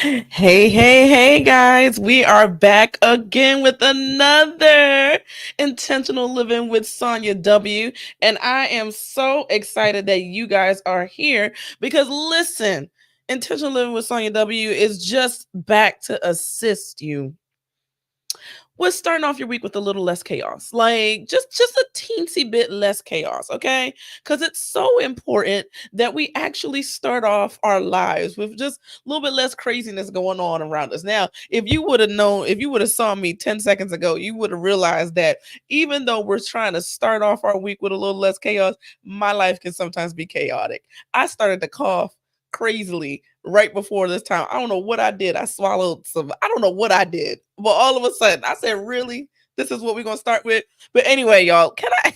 Hey, guys. We are back again with another Intentional Living with SonjaW. And I am so excited that you guys are here because listen, Intentional Living with SonjaW is just back to assist you with starting off your week with a little less chaos, like just a teensy bit less chaos, okay? Because it's so important that we actually start off our lives with just a little bit less craziness going on around us. Now, if you would have known, if you would have saw me 10 seconds ago, you would have realized that even though we're trying to start off our week with a little less chaos, my life can sometimes be chaotic. I started to cough crazily right before this time. I don't know what I did. I swallowed some, I don't know what I did. But all of a sudden, I said, really? This is what we're going to start with? But anyway, y'all, can I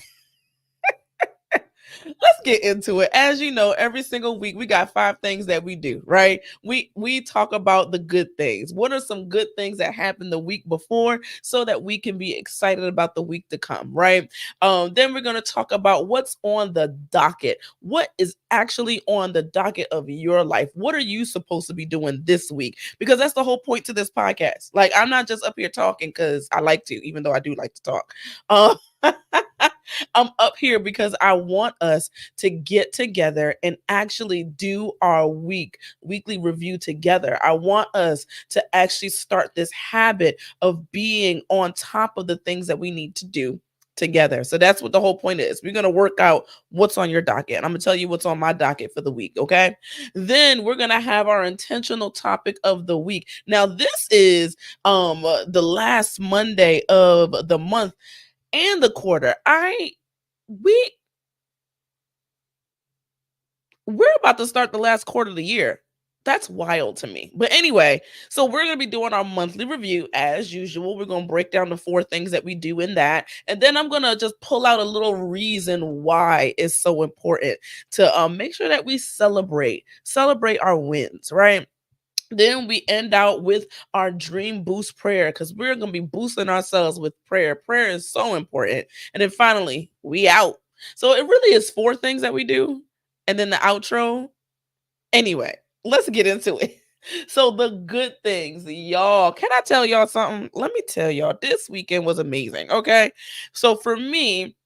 let's get into it. As you know, every single week we got 5 things that we do, right? We talk about the good things. What are some good things that happened the week before so that we can be excited about the week to come, right? Then we're going to talk about what's on the docket. What is actually on the docket of your life? What are you supposed to be doing this week? Because that's the whole point to this podcast. Like, I'm not just up here talking because I like to, even though I do like to talk. I'm up here because I want us to get together and actually do our weekly review together. I want us to actually start this habit of being on top of the things that we need to do together. So that's what the whole point is. We're going to work out what's on your docket. I'm going to tell you what's on my docket for the week, okay? Then we're going to have our intentional topic of the week. Now this is the last Monday of the month and the quarter. We're about to start the last quarter of the year. That's wild to me. But anyway, so we're going to be doing our monthly review as usual. We're going to break down the 4 things that we do in that. And then I'm going to just pull out a little reason why it's so important to make sure that we celebrate our wins, right? Then we end out with our Dreamboost Prayer because we're going to be boosting ourselves with prayer. Prayer is so important. And then finally, we out. So it really is 4 things that we do. And then the outro. Anyway, let's get into it. So the good things, y'all. Can I tell y'all something? Let me tell y'all, this weekend was amazing. Okay. So for me,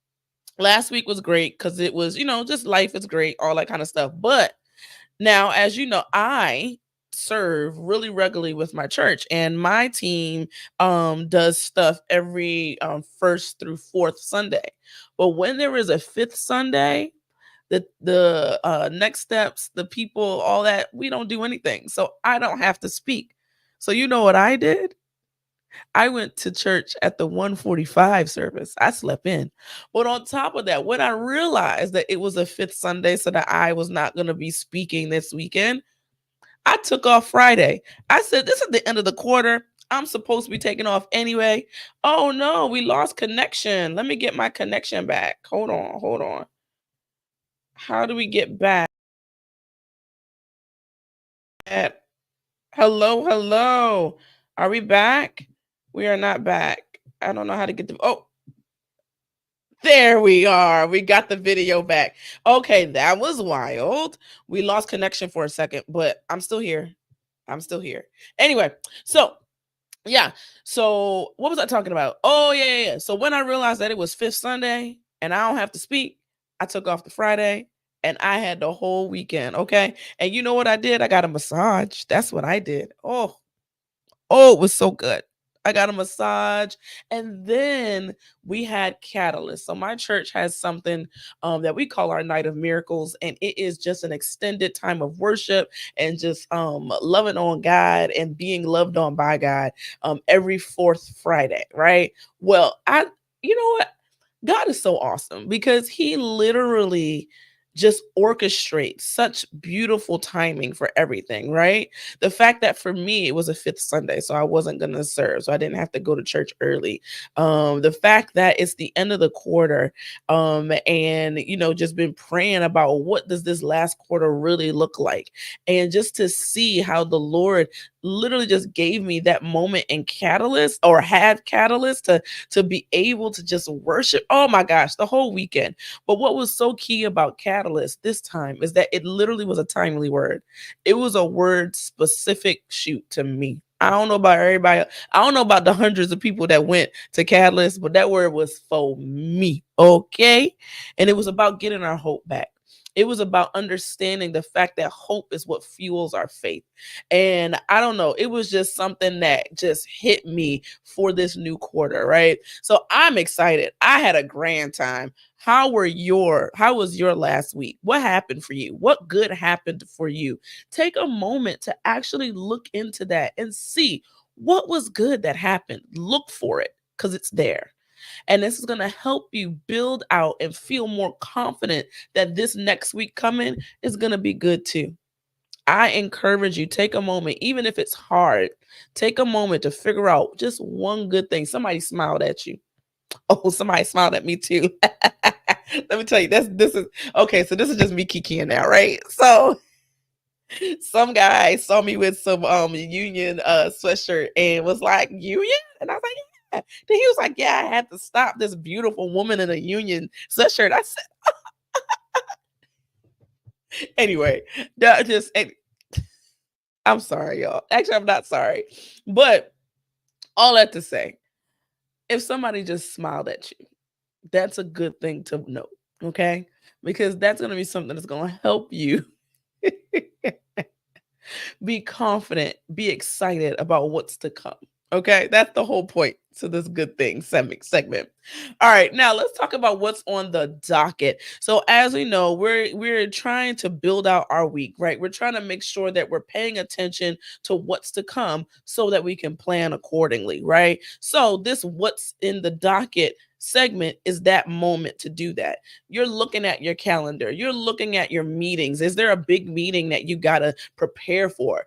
last week was great because it was, just life is great, all that kind of stuff. But now, as you know, I serve really regularly with my church, and my team does stuff every first through fourth Sunday. But when there is a fifth Sunday, the next steps, the people, all that, we don't do anything. So I don't have to speak. So you know what I did? I went to church at the 1:45 service. I slept in. But on top of that, when I realized that it was a fifth Sunday, so that I was not going to be speaking this weekend, I took off Friday. I said, this is the end of the quarter. I'm supposed to be taking off anyway. Oh no, we lost connection. Let me get my connection back. Hold on. How do we get back? Hello. Are we back? We are not back. I don't know how to get the. Oh, there we are. We got the video back. Okay, that was wild. We lost connection for a second, but I'm still here. Anyway, so yeah. So what was I talking about? Oh, yeah. So when I realized that it was fifth Sunday and I don't have to speak, I took off the Friday and I had the whole weekend. Okay. And you know what I did? I got a massage. That's what I did. Oh, it was so good. I got a massage, and then we had Catalyst. So my church has something that we call our Night of Miracles, and it is just an extended time of worship and just loving on God and being loved on by God every fourth Friday, right? Well, you know what? God is so awesome because He literally just orchestrates such beautiful timing for everything, right? The fact that for me it was a fifth Sunday, so I wasn't gonna serve, so I didn't have to go to church early. The fact that it's the end of the quarter, and just been praying about what does this last quarter really look like, and just to see how the Lord literally just gave me that moment in Catalyst, or had Catalyst to be able to just worship. Oh my gosh, the whole weekend. But what was so key about Catalyst catalyst this time is that it literally was a timely word. It was a word specific shoot to me. I don't know about everybody. I don't know about the hundreds of people that went to Catalyst, but that word was for me. Okay. And it was about getting our hope back. It was about understanding the fact that hope is what fuels our faith. And I don't know, it was just something that just hit me for this new quarter, right? So I'm excited. I had a grand time. How was your last week? What happened for you? What good happened for you? Take a moment to actually look into that and see what was good that happened. Look for it because it's there. And this is going to help you build out and feel more confident that this next week coming is going to be good too. I encourage you, take a moment, even if it's hard, take a moment to figure out just one good thing. Somebody smiled at you. Oh, somebody smiled at me too. Let me tell you, this is okay. So this is just me kikiing now, right? So some guy saw me with some union sweatshirt and was like, "Union?" And I was like, "Yeah." Then he was like, "Yeah, I had to stop this beautiful woman in a union sweatshirt." I said, anyway, that just I'm sorry, y'all. Actually, I'm not sorry. But all that to say, if somebody just smiled at you, that's a good thing to note, okay? Because that's going to be something that's going to help you be confident, be excited about what's to come. Okay, that's the whole point to this good thing segment. All right, now let's talk about what's on the docket. So as we know, we're trying to build out our week, right? We're trying to make sure that we're paying attention to what's to come so that we can plan accordingly, right? So this what's in the docket segment is that moment to do that. You're looking at your calendar, you're looking at your meetings. Is there a big meeting that you got to prepare for?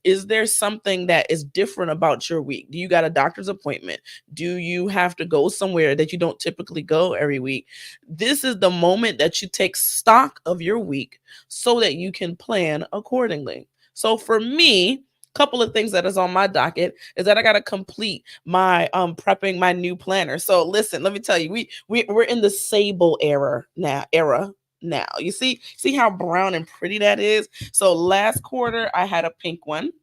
Is there something that is different about your week? Do you got a doctor's appointment? Do you have to go somewhere that you don't typically go every week? This is the moment that you take stock of your week so that you can plan accordingly. So for me, couple of things that is on my docket is that I got to complete my prepping my new planner. So listen, let me tell you, we're in the sable era now. You see how brown and pretty that is? So last quarter I had a pink one.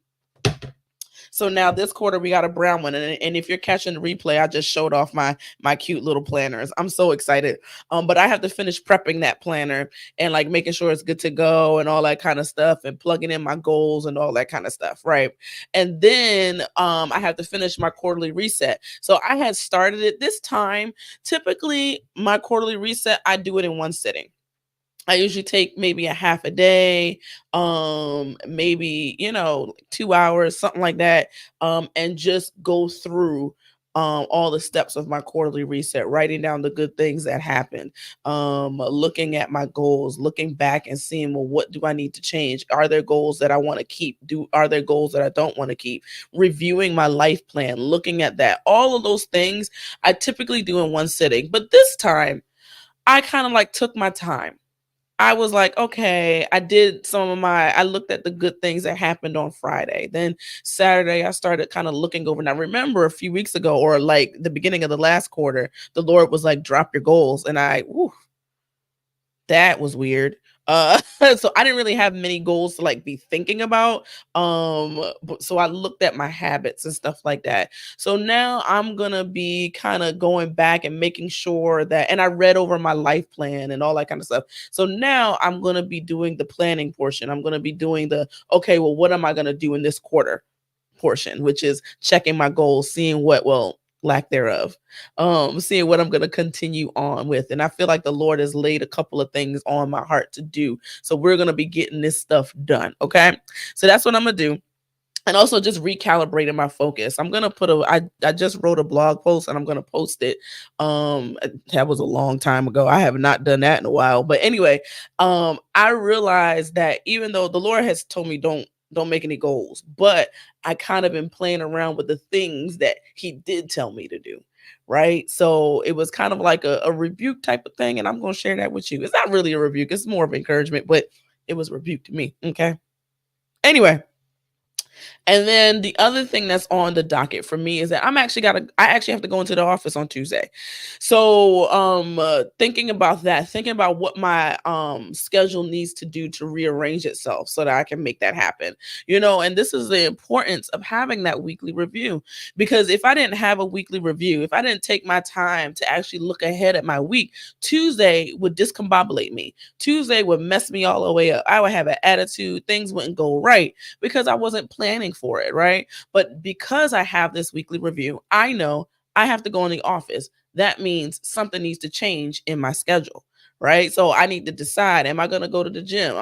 So now this quarter we got a brown one, and if you're catching the replay, I just showed off my cute little planners. I'm so excited. But I have to finish prepping that planner and like making sure it's good to go and all that kind of stuff, and plugging in my goals and all that kind of stuff, right? And then I have to finish my quarterly reset. So I had started it this time. Typically, my quarterly reset, I do it in one sitting. I usually take maybe a half a day, maybe, 2 hours, something like that, and just go through all the steps of my quarterly reset, writing down the good things that happened, looking at my goals, looking back and seeing, well, what do I need to change? Are there goals that I want to keep? Are there goals that I don't want to keep? Reviewing my life plan, looking at that. All of those things I typically do in one sitting. But this time, I kind of like took my time. I was like, okay, I looked at the good things that happened on Friday. Then Saturday, I started kind of looking over. And I remember a few weeks ago, or like the beginning of the last quarter, the Lord was like, drop your goals. And that was weird. So I didn't really have many goals to like be thinking about. So I looked at my habits and stuff like that. So now I'm gonna be kind of going back and making sure that, and I read over my life plan and all that kind of stuff. So now I'm gonna be doing the planning portion. I'm gonna be doing okay, well, what am I gonna do in this quarter portion, which is checking my goals, seeing lack thereof, seeing what I'm going to continue on with. And I feel like the Lord has laid a couple of things on my heart to do. So we're going to be getting this stuff done. Okay. So that's what I'm going to do. And also just recalibrating my focus. I'm gonna I just wrote a blog post and I'm gonna post it. That was a long time ago. I have not done that in a while. But anyway, I realized that even though the Lord has told me don't make any goals, but I kind of been playing around with the things that He did tell me to do. Right. So it was kind of like a rebuke type of thing. And I'm gonna share that with you. It's not really a rebuke, it's more of encouragement, but it was rebuke to me. Okay. Anyway. And then the other thing that's on the docket for me is that I actually have to go into the office on Tuesday. So thinking about that, thinking about what my schedule needs to do to rearrange itself so that I can make that happen. And this is the importance of having that weekly review, because if I didn't have a weekly review, if I didn't take my time to actually look ahead at my week, Tuesday would discombobulate me. Tuesday would mess me all the way up. I would have an attitude, things wouldn't go right because I wasn't planning for it, right? But because I have this weekly review, I know I have to go in the office. That means something needs to change in my schedule, right? So I need to decide, am I going to go to the gym?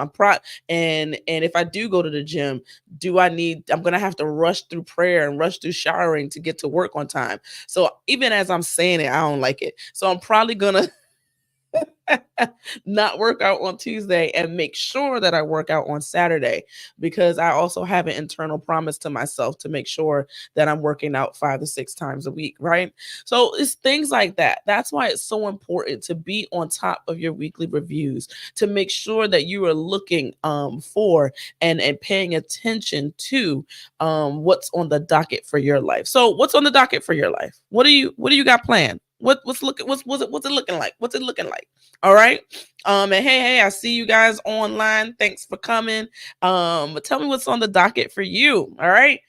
And if I do go to the gym, I'm going to have to rush through prayer and rush through showering to get to work on time. So even as I'm saying it, I don't like it. So I'm probably going to not work out on Tuesday and make sure that I work out on Saturday, because I also have an internal promise to myself to make sure that I'm working out 5 to 6 times a week, right? So it's things like that. That's why it's so important to be on top of your weekly reviews, to make sure that you are looking for and paying attention to what's on the docket for your life. So what's on the docket for your life? What do you got planned? What's it looking like? What's it looking like? All right. And hey, I see you guys online. Thanks for coming. Tell me what's on the docket for you. All right.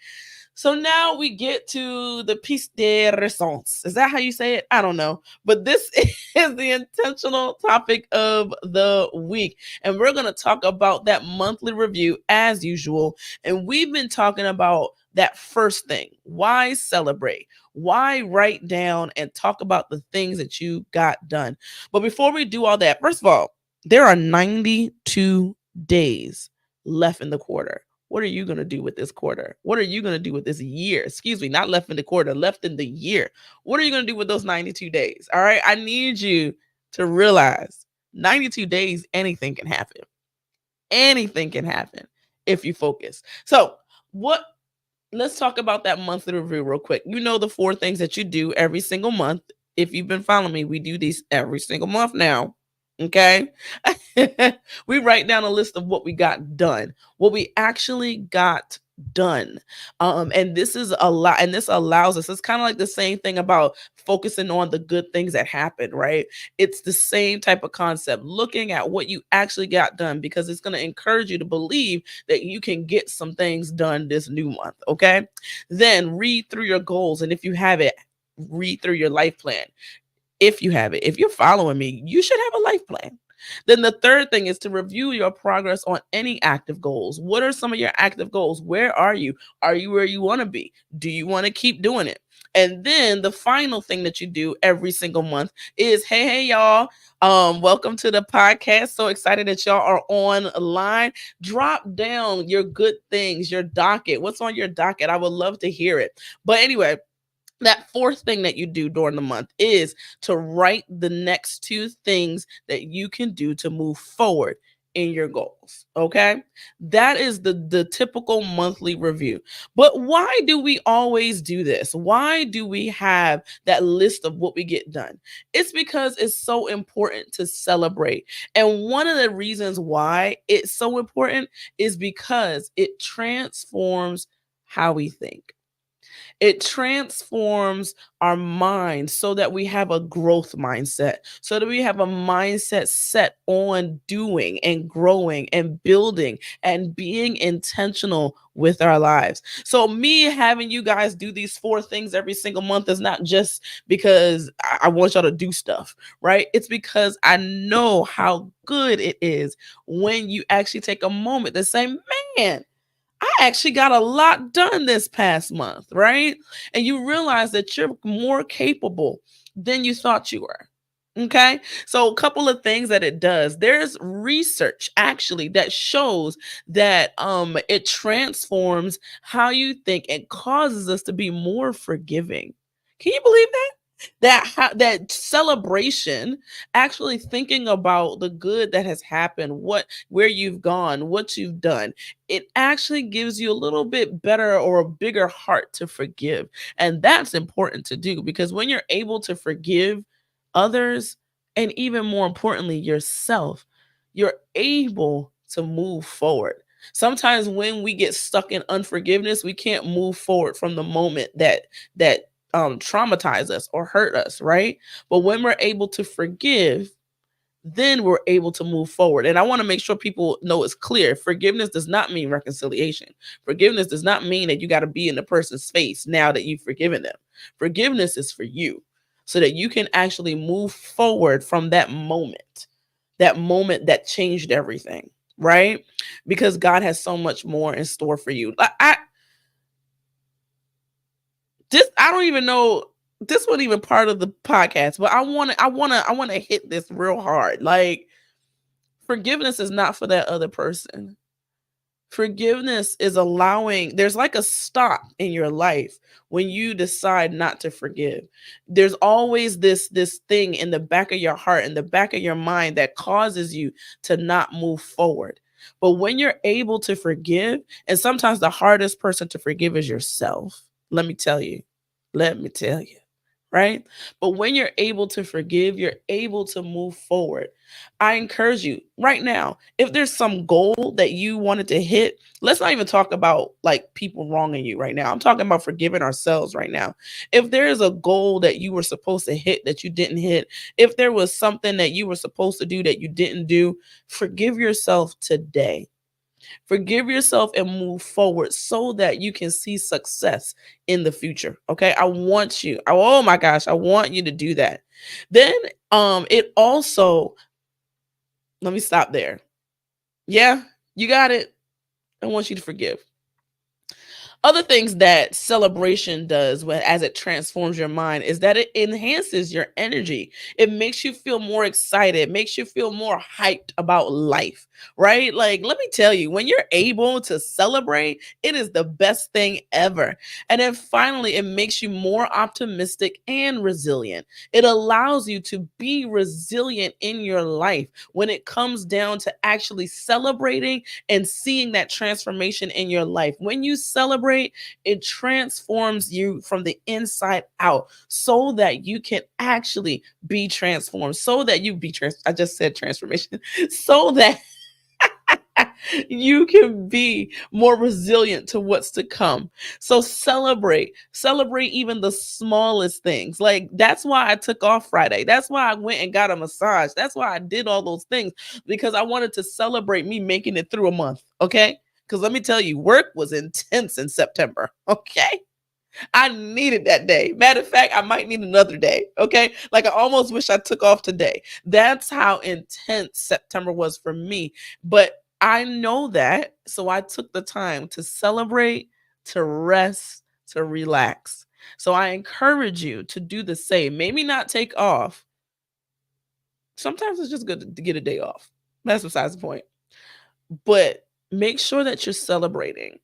So now we get to the piece de resistance. Is that how you say it? I don't know. But this is the intentional topic of the week. And we're going to talk about that monthly review as usual. And we've been talking about that first thing. Why celebrate? Why write down and talk about the things that you got done? But before we do all that, first of all, there are 92 days left in the quarter. What are you going to do with this quarter? What are you going to do with this year? Excuse me, not left in the quarter, left in the year. What are you going to do with those 92 days? All right. I need you to realize 92 days, anything can happen. Anything can happen if you focus. So, let's talk about that monthly review real quick. You know the 4 things that you do every single month. If you've been following me, we do these every single month now. Okay. We write down a list of what we got done, what we actually got done. And this is a lot, and this allows us, it's kind of like the same thing about focusing on the good things that happen, right? It's the same type of concept, looking at what you actually got done, because it's going to encourage you to believe that you can get some things done this new month. Okay. Then read through your goals. And if you have it, read through your life plan. If you have it, if you're following me, you should have a life plan. Then the third thing is to review your progress on any active goals. What are some of your active goals? Where are you? Are you where you want to be? Do you want to keep doing it? And then the final thing that you do every single month is, hey, y'all. Welcome to the podcast. So excited that y'all are online. Drop down your good things, your docket. What's on your docket? I would love to hear it. But anyway, that fourth thing that you do during the month is to write the next 2 things that you can do to move forward in your goals. Okay. That is the typical monthly review. But why do we always do this? Why do we have that list of what we get done? It's because it's so important to celebrate. And one of the reasons why it's so important is because it transforms how we think. It transforms our minds so that we have a growth mindset, so that we have a mindset set on doing and growing and building and being intentional with our lives. So me having you guys do these 4 things every single month is not just because I want y'all to do stuff, right? It's because I know how good it is when you actually take a moment to say, man, I actually got a lot done this past month, right? And you realize that you're more capable than you thought you were. Okay. So, a couple of things that it does. There's research actually that shows that it transforms how you think and causes us to be more forgiving. Can you believe that? That celebration, actually thinking about the good that has happened, where you've gone, what you've done, it actually gives you a little bit better or a bigger heart to forgive. And that's important to do, because when you're able to forgive others, and even more importantly yourself, you're able to move forward. Sometimes when we get stuck in unforgiveness, we can't move forward from the moment that traumatize us or hurt us, right? But when we're able to forgive, then we're able to move forward. And I want to make sure people know it's clear. Forgiveness does not mean reconciliation. Forgiveness does not mean that you got to be in the person's face now that you've forgiven them. Forgiveness is for you so that you can actually move forward from that moment that changed everything, right? Because God has so much more in store for you. I don't even know, this wasn't even part of the podcast, but I want to hit this real hard. Like, forgiveness is not for that other person. Forgiveness is allowing, there's like a stop in your life when you decide not to forgive. There's always this thing in the back of your heart, in the back of your mind, that causes you to not move forward. But when you're able to forgive, and sometimes the hardest person to forgive is yourself. Let me tell you. Let me tell you. Right? But when you're able to forgive, you're able to move forward. I encourage you right now, if there's some goal that you wanted to hit, let's not even talk about like people wronging you right now. I'm talking about forgiving ourselves right now. If there is a goal that you were supposed to hit that you didn't hit, if there was something that you were supposed to do that you didn't do, forgive yourself today. Forgive yourself and move forward so that you can see success in the future. Okay. I want you, oh my gosh, I want you to do that. Then it also, let me stop there. Yeah, you got it. I want you to forgive. Other things that celebration does as it transforms your mind is that it enhances your energy. It makes you feel more excited, makes you feel more hyped about life, right? Like, let me tell you, when you're able to celebrate, it is the best thing ever. And then finally, it makes you more optimistic and resilient. It allows you to be resilient in your life when it comes down to actually celebrating and seeing that transformation in your life. When you celebrate, it transforms you from the inside out so that you can actually be transformed, so that you be I just said transformation, so that you can be more resilient to what's to come. So celebrate even the smallest things. Like, that's why I took off Friday. That's why I went and got a massage. That's why I did all those things, because I wanted to celebrate me making it through a month. Okay. Because let me tell you, work was intense in September. Okay. I needed that day. Matter of fact, I might need another day. Okay. Like, I almost wish I took off today. That's how intense September was for me. But I know that. So I took the time to celebrate, to rest, to relax. So I encourage you to do the same. Maybe not take off. Sometimes it's just good to get a day off. That's besides the point. But make sure that you're celebrating.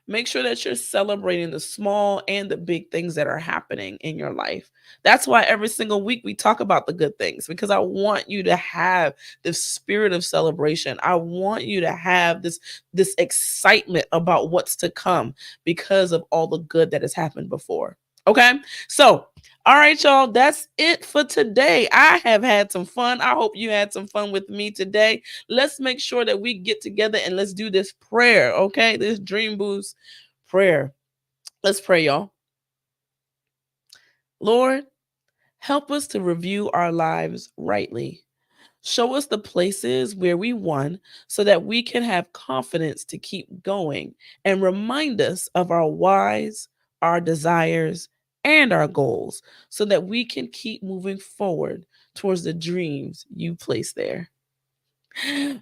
Make sure that you're celebrating the small and the big things that are happening in your life. That's why every single week we talk about the good things, because I want you to have this spirit of celebration. I want you to have this excitement about what's to come because of all the good that has happened before. Okay? So, all right, y'all, that's it for today. I have had some fun. I hope you had some fun with me today. Let's make sure that we get together and let's do this prayer, okay? This Dreamboost Prayer. Let's pray, y'all. Lord, help us to review our lives rightly. Show us the places where we won so that we can have confidence to keep going, and remind us of our whys, our desires, and our goals so that we can keep moving forward towards the dreams you placed there.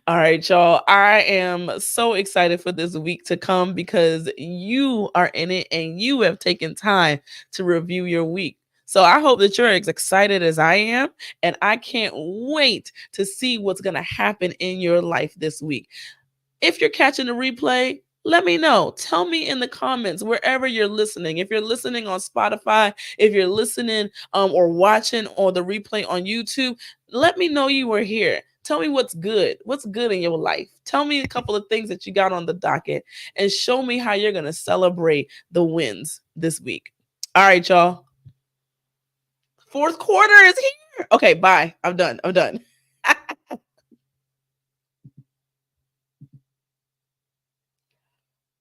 All right, y'all. I am so excited for this week to come because you are in it and you have taken time to review your week. So I hope that you're as excited as I am, and I can't wait to see what's going to happen in your life this week. If you're catching the replay, let me know. Tell me in the comments wherever you're listening. If you're listening on Spotify, if you're listening or watching or the replay on YouTube, let me know you were here. Tell me what's good. What's good in your life? Tell me a couple of things that you got on the docket and show me how you're going to celebrate the wins this week. All right, y'all. Fourth quarter is here. Okay, bye. I'm done.